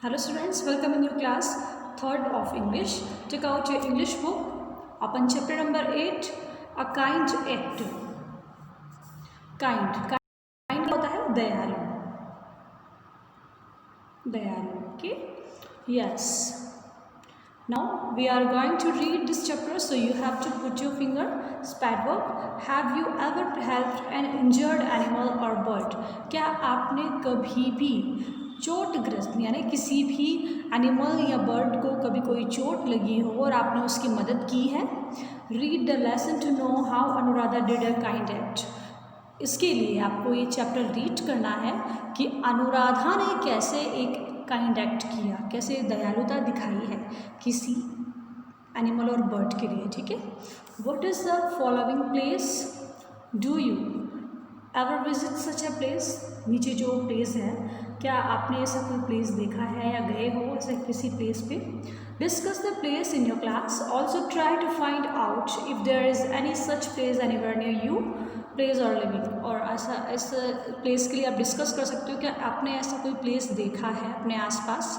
Hello students, welcome in your class 3rd of English. Take out your English book. Open chapter number 8, A Kind Act. Kind होता है दयालु. Okay? Yes. Now we are going to read this chapter, so you have to put your finger. Spad work. Have you ever helped an injured animal or bird? क्या आपने कभी भी चोटग्रस्त यानी किसी भी एनिमल या बर्ड को कभी कोई चोट लगी हो और आपने उसकी मदद की है? Read the lesson to know how Anuradha did a kind act. इसके लिए आपको ये चैप्टर रीड करना है कि अनुराधा ने कैसे एक काइंड एक्ट किया, कैसे दयालुता दिखाई है किसी एनिमल और बर्ड के लिए. ठीक है. What is the following place? Do you ever visit such a place? नीचे जो प्लेस है, क्या आपने ऐसा कोई प्लेस देखा है या गए हो ऐसे किसी प्लेस पे? Discuss the place in your class. Also try to find out if there is any such place anywhere near you place और लिविंग. और ऐसा प्लेस के लिए आप डिस्कस कर सकते हो कि आपने ऐसा कोई प्लेस देखा है अपने आसपास.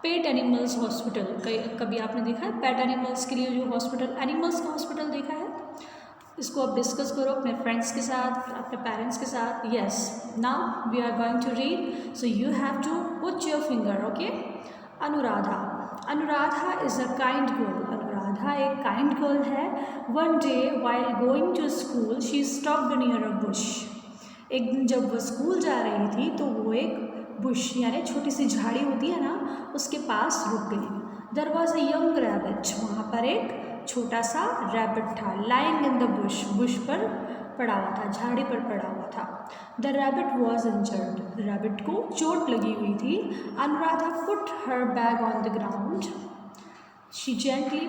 पेट एनिमल्स हॉस्पिटल, कभी आपने देखा है पेट एनिमल्स के लिए जो हॉस्पिटल, एनिमल्स का हॉस्पिटल देखा है? इसको आप डिस्कस करो अपने फ्रेंड्स के साथ, अपने पेरेंट्स के साथ. Yes. Now we are going to read, so you have to put your finger. Okay. Anuradha. Anuradha is a kind girl. Anuradha एक काइंड गर्ल है. One day while going to school she stopped near a bush. एक दिन जब वो school जा रही थी तो वो एक बुश यानी छोटी सी झाड़ी होती है ना, उसके पास रुक गई. There was a young rabbit. वहाँ पर एक छोटा सा रैबिट था. Lying in the bush. Bush पर पड़ा हुआ था, झाड़ी पर पड़ा हुआ था. The rabbit was injured. Rabbit को चोट लगी हुई थी. Anuradha put her bag on the ground. She gently,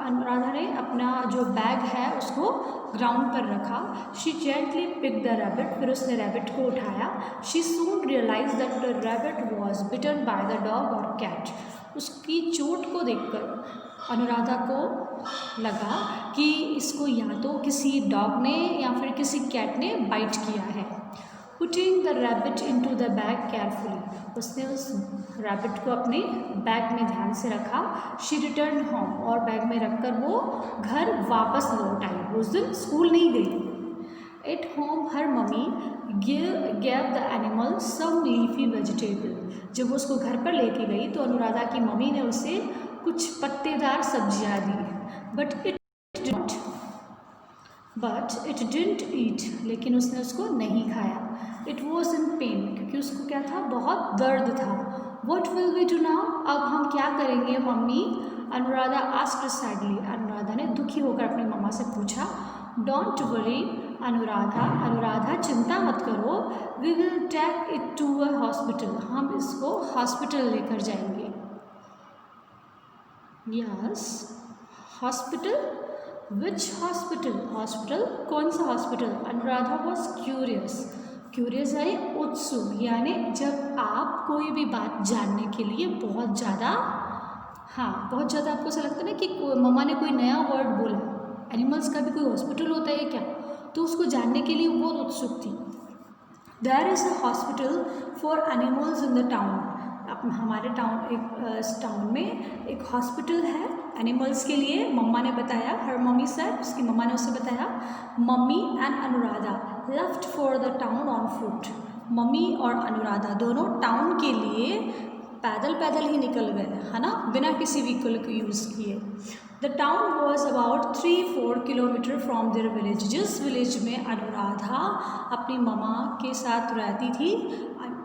Anuradha ने अपना जो बैग है उसको ग्राउंड पर रखा. She gently pick the rabbit. फिर उसने रैबिट को उठाया. She soon realise that the rabbit was bitten by the dog और कैट. उसकी चोट को देखकर अनुराधा को लगा कि इसको या तो किसी डॉग ने या फिर किसी कैट ने बाइट किया है. Putting the rabbit into the bag carefully. उसने उस रैबिट को अपने बैग में ध्यान से रखा. She return home. और बैग में रखकर वो घर वापस लौट आई. उस दिन स्कूल नहीं गई. At home her mummy gave the animal some leafy vegetable. जब वो उसको घर पर लेके गई तो अनुराधा की मम्मी ने उसे कुछ पत्तेदार सब्जियां दी. But it didn't eat. लेकिन उसने उसको नहीं खाया. It was in pain. क्योंकि उसको क्या था, बहुत दर्द था. What will we do now? अब हम क्या करेंगे mummy? Anuradha asked sadly. Anuradha ने दुखी होकर अपनी मम्मा से पूछा. Don't worry Anuradha. अनुराधा चिंता मत करो. We will take it to a hospital. हम इसको हॉस्पिटल लेकर जाएंगे. Yes. Hospital. Which hospital? Hospital कौन सा hospital? Anuradha was curious. Curious यानी उत्सुक. यानी जब आप कोई भी बात जानने के लिए बहुत ज़्यादा आपको ऐसा लगता है ना कि मम्मा ने कोई नया वर्ड बोला, एनिमल्स का भी कोई हॉस्पिटल होता है क्या, तो उसको जानने के लिए वो बहुत उत्सुक थी. There is a hospital for animals in the town. हमारे टाउन में एक हॉस्पिटल है एनिमल्स के लिए. मम्मा ने बताया. हर मम्मी सर, उसकी मम्मा ने उसे बताया. Mummy and Anuradha left for the town on foot. Mummy और अनुराधा दोनों टाउन के लिए पैदल ही निकल गए, है ना, बिना किसी व्हीकल को यूज़ किए. The town was about 3-4 kilometre from their village. जिस विलेज में अनुराधा अपनी मम्मा के साथ रहती थी,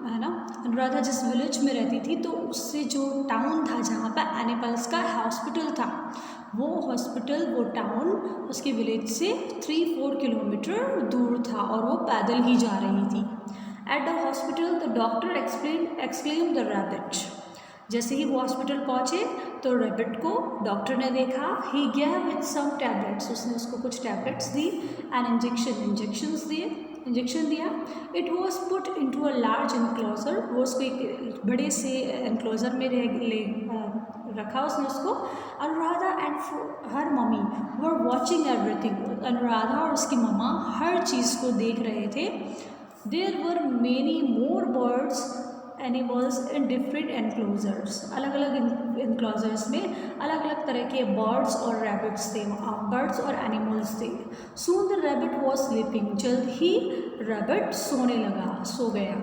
है ना, अनुराधा जिस विलेज में रहती थी, तो उससे जो टाउन था जहाँ पर एनिमल्स का हॉस्पिटल था, वो हॉस्पिटल, वो टाउन उसके विलेज से 3-4 किलोमीटर दूर था और वो पैदल ही जा रही थी. At the hospital the doctor exclaimed the rabbit. जैसे ही वो हॉस्पिटल पहुँचे तो रैबिट को डॉक्टर ने देखा. He gave it some tablets. उसने उसको कुछ टैबलेट्स दी. एंड इंजेक्शन दिया. It was put into a large enclosure. वो उसको एक बड़े से एनक्लोजर में रखा उसने उसको. Anuradha and her mummy were watching everything. Anuradha और उसकी मम्मा हर चीज़ को देख रहे थे. There were many more birds animals in different enclosures, अलग अलग एनक्लोजर्स में अलग अलग तरह के बर्ड्स और रैबिट्स थे, बर्ड्स और एनिमल्स थे। Soon the rabbit was sleeping, जल्द ही रैबिट सोने लगा, सो गया।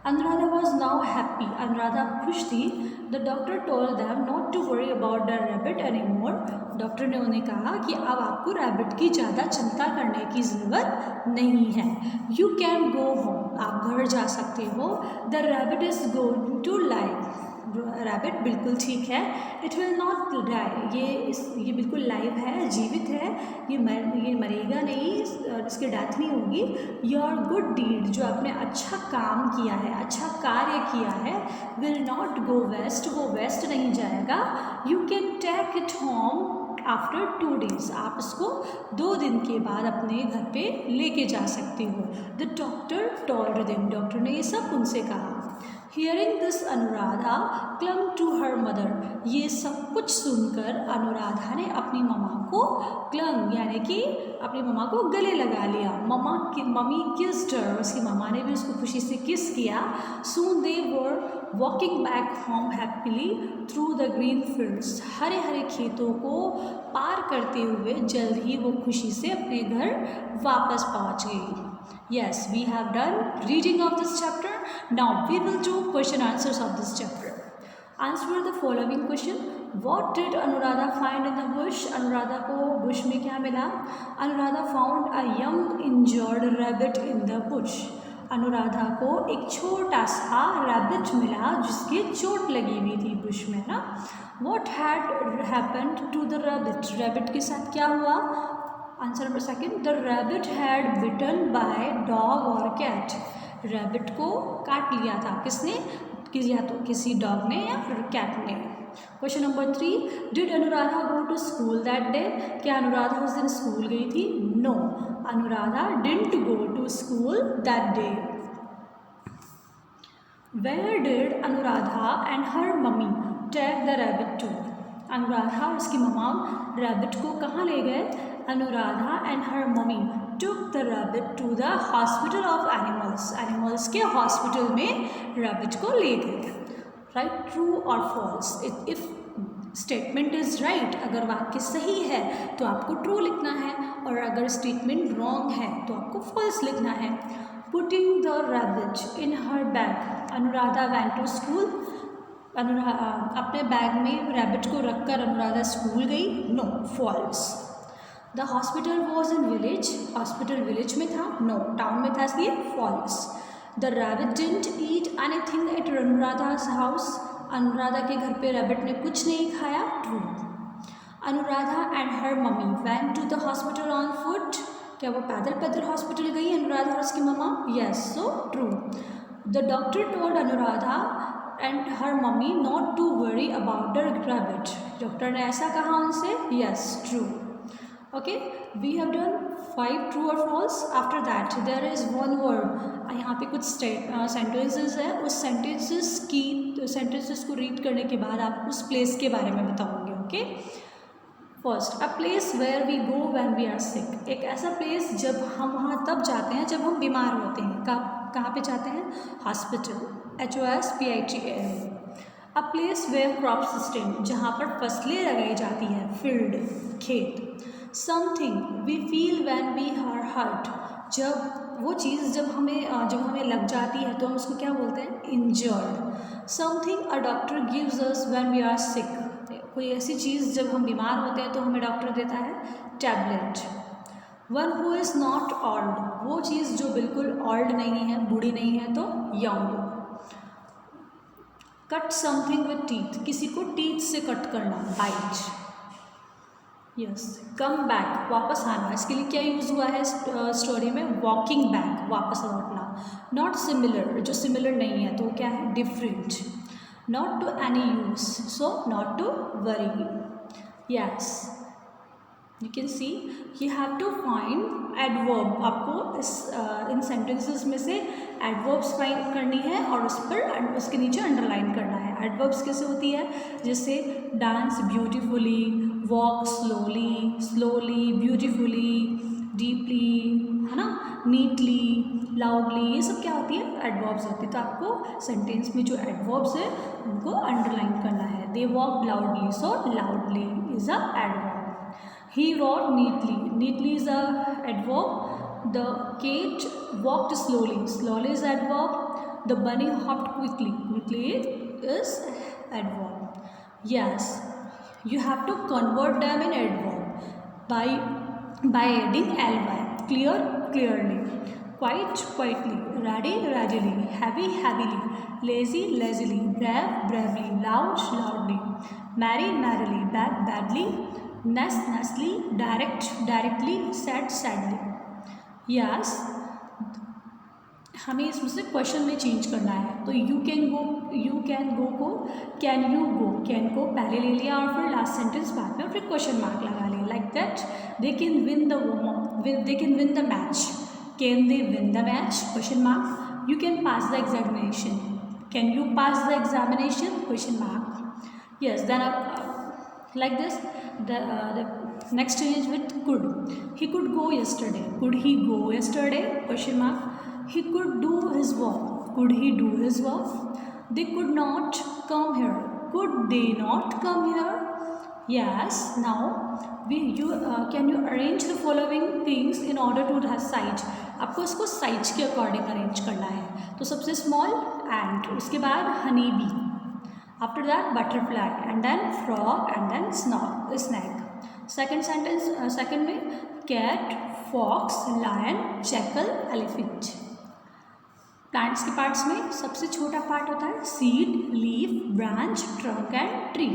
Anuradha was now happy, Anuradha खुश थी। The doctor told them not to worry about the rabbit any more, doctor ने उन्हें कहा कि अब आपको रैबिट की ज़्यादा चिंता करने की ज़रूरत नहीं है। यू कैन गो होम, आप घर जा सकते हो। The rabbit is going to live, rabbit बिल्कुल ठीक है। इट विल नॉट डाई, ये बिल्कुल लाइव है, जीवित है, ये मरेगा नहीं, इसकी डेथ नहीं होगी। योर गुड डीड, जो आपने अच्छा काम किया है, अच्छा कार्य किया है, विल नॉट गो वेस्ट, वो वेस्ट नहीं जाएगा। You can take it home after 2 days, आप इसको 2 दिन के बाद अपने घर पे लेके जा सकते हो। The doctor told them, doctor ने ये सब उनसे कहा। Hearing this Anuradha clung to her mother, ये सब कुछ सुनकर अनुराधा ने अपनी मम्मा को क्लंग यानी कि अपनी मम्मा को गले लगा लिया। मम्मी किस्ड हर, उसकी मम्मा ने भी उसको खुशी से किस किया। Soon they were walking back home happily through the green fields, हरे हरे खेतों को पार करते हुए जल्द ही वो खुशी से अपने घर वापस पहुंच गई। Yes, we have done reading of this chapter. Now we will do question answers of this chapter. Answer the following question. What did Anuradha find in the bush? Anuradha को बुश में क्या मिला? Anuradha found a young injured rabbit in the bush. Anuradha को एक छोटा सा rabbit मिला जिसकी चोट लगी हुई थी बुश में ना। What had happened to the rabbit? Rabbit के साथ क्या हुआ? Answer number second, the rabbit had bitten by dog और कैट, रैबिट को काट लिया था, किसने? या तो किसी डॉग ने या फिर कैट ने। Question number 3, did Anuradha go to school that day? क्या अनुराधा उस दिन स्कूल गई थी? No, Anuradha didn't go to school that day. Where did Anuradha and her mummy take the rabbit to? Anuradha और उसकी मम्मा रैबिट को कहाँ ले गए? Anuradha and her mummy took the rabbit to the hospital of animals, animals के hospital में rabbit को ले गए। राइट, ट्रू और false? If statement is right, अगर वाक्य सही है तो आपको ट्रू लिखना है, और अगर स्टेटमेंट रॉन्ग है तो आपको फॉल्स लिखना है। Putting the rabbit in her bag, Anuradha went to school, अपने बैग में रैबिट को रखकर अनुराधा स्कूल गई? No, false. The hospital was in village, hospital village में था? नो, टाउन में था, इसलिए false. The rabbit didn't eat anything at Anuradha's house, Anuradha के घर पे रैबिट ने कुछ नहीं खाया? True. Anuradha and her mummy went to the hospital on foot, क्या वो पैदल पैदल हॉस्पिटल गई अनुराधा और उसकी mama? Yes, so true. The doctor told Anuradha and her mummy not to worry about the rabbit, doctor ने ऐसा कहा उनसे? Yes, true. Okay, we have done 5 true और फॉल्स। After that there is one word, यहाँ पे कुछ सेंटेंसेस है, उस सेंटेंसेस को रीड करने के बाद आप उस प्लेस के बारे में बताओगे। Okay, first, a place where we go when we are sick, एक ऐसा प्लेस जब हम वहाँ तब जाते हैं जब हम बीमार होते हैं। कहाँ पे जाते हैं? Hospital, HOSPITAL। A place where crop system, जहाँ पर फसलें लगाई जाती हैं, फील्ड, खेत। Something we feel when we are hurt, जब वो चीज़ जब हमें लग जाती है तो हम उसको क्या बोलते हैं? Injured. Something a doctor gives us when we are sick, कोई ऐसी चीज़ जब हम बीमार होते हैं तो हमें डॉक्टर देता है? Tablet. One who is not old, वो चीज़ जो बिल्कुल ओल्ड नहीं है, बूढ़ी नहीं है, तो young. Cut something with teeth, किसी को टीथ से कट करना, बाइट। यस, कम बैक, वापस आना, इसके लिए क्या यूज़ हुआ है स्टोरी में? वॉकिंग बैक, वापस लौटना। नॉट सिमिलर, जो सिमिलर नहीं है तो क्या है? Different. Not to any use, so not to worry. Yes, you can see you have to find adverb, आपको इन सेंटेंसेस में से एडवर्ब्स फाइंड करनी है और उस पर उसके नीचे अंडरलाइन करना है। एडवर्ब्स कैसे होती है? जैसे dance beautifully, walk slowly, slowly beautifully, deeply, है ना, नीटली, लाउडली, ये सब क्या होती है, एडवर्ब्स होती है। तो आपको सेंटेंस में जो एडवर्ब्स है उनको अंडरलाइन करना है। They walk loudly, so loudly is a adverb. He rode neatly, neatly is a adverb. The cat walked slowly, slowly is adverb. The bunny hopped quickly, quickly is adverb. Yes, you have to convert them in adverb by adding ly. Clear, clearly. Quiet, quietly. Ready, readily. Heavy, heavily. Lazy, lazily. Brave, bravely. Loud, loudly. Merry, merrily. Bad, badly. Nest, nestly. Direct, directly. Sad, sadly. Yes, हमें इसमें से question में change करना है। तो you can go को can you go, can को पहले ले लिया और फिर लास्ट सेंटेंस बाद में और फिर क्वेश्चन मार्क लगा लिया। Like that, they can win the match, can they win the match, question mark. You can pass the examination, can you pass the examination, question mark. Yes, then like this the next is with could. He could go yesterday, could he go yesterday, question mark. He could do his work, could he do his work. They could not come here, could they not come here. Yes, now can you arrange the following things in order to recite. आपको इसको size के according arrange करना है। तो सबसे small ant, उसके बाद honey bee, after that butterfly, and then frog, and then snake. Second sentence, second में cat, fox, lion, jackal, elephant. Plants के पार्ट्स में सबसे छोटा पार्ट होता है seed, leaf, branch, trunk and tree.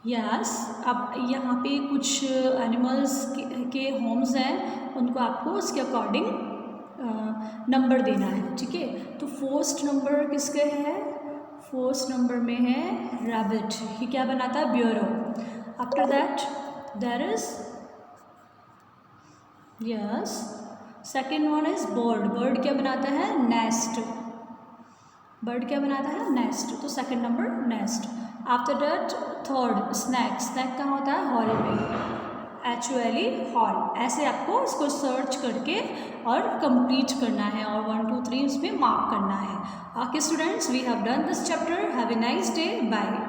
Yes, अब यहाँ पे कुछ एनिमल्स के होम्स हैं, उनको आपको उसके अकॉर्डिंग नंबर देना है, ठीक है। तो फर्स्ट नंबर किसके है, फर्स्ट नंबर में है रैबिट, ये क्या बनाता है, burrow. After that there is, yes, second one is bird, bird क्या बनाता है, नेस्ट, बर्ड क्या बनाता है, नेस्ट। तो second number nest. After that third snake, snake कहाँ होता है, हॉल में, एक्चुअली हॉल। ऐसे आपको इसको सर्च करके और कंप्लीट करना है और 1 2 3 इसमें मार्क करना है। Okay students, we have done this chapter. Have a nice day, bye.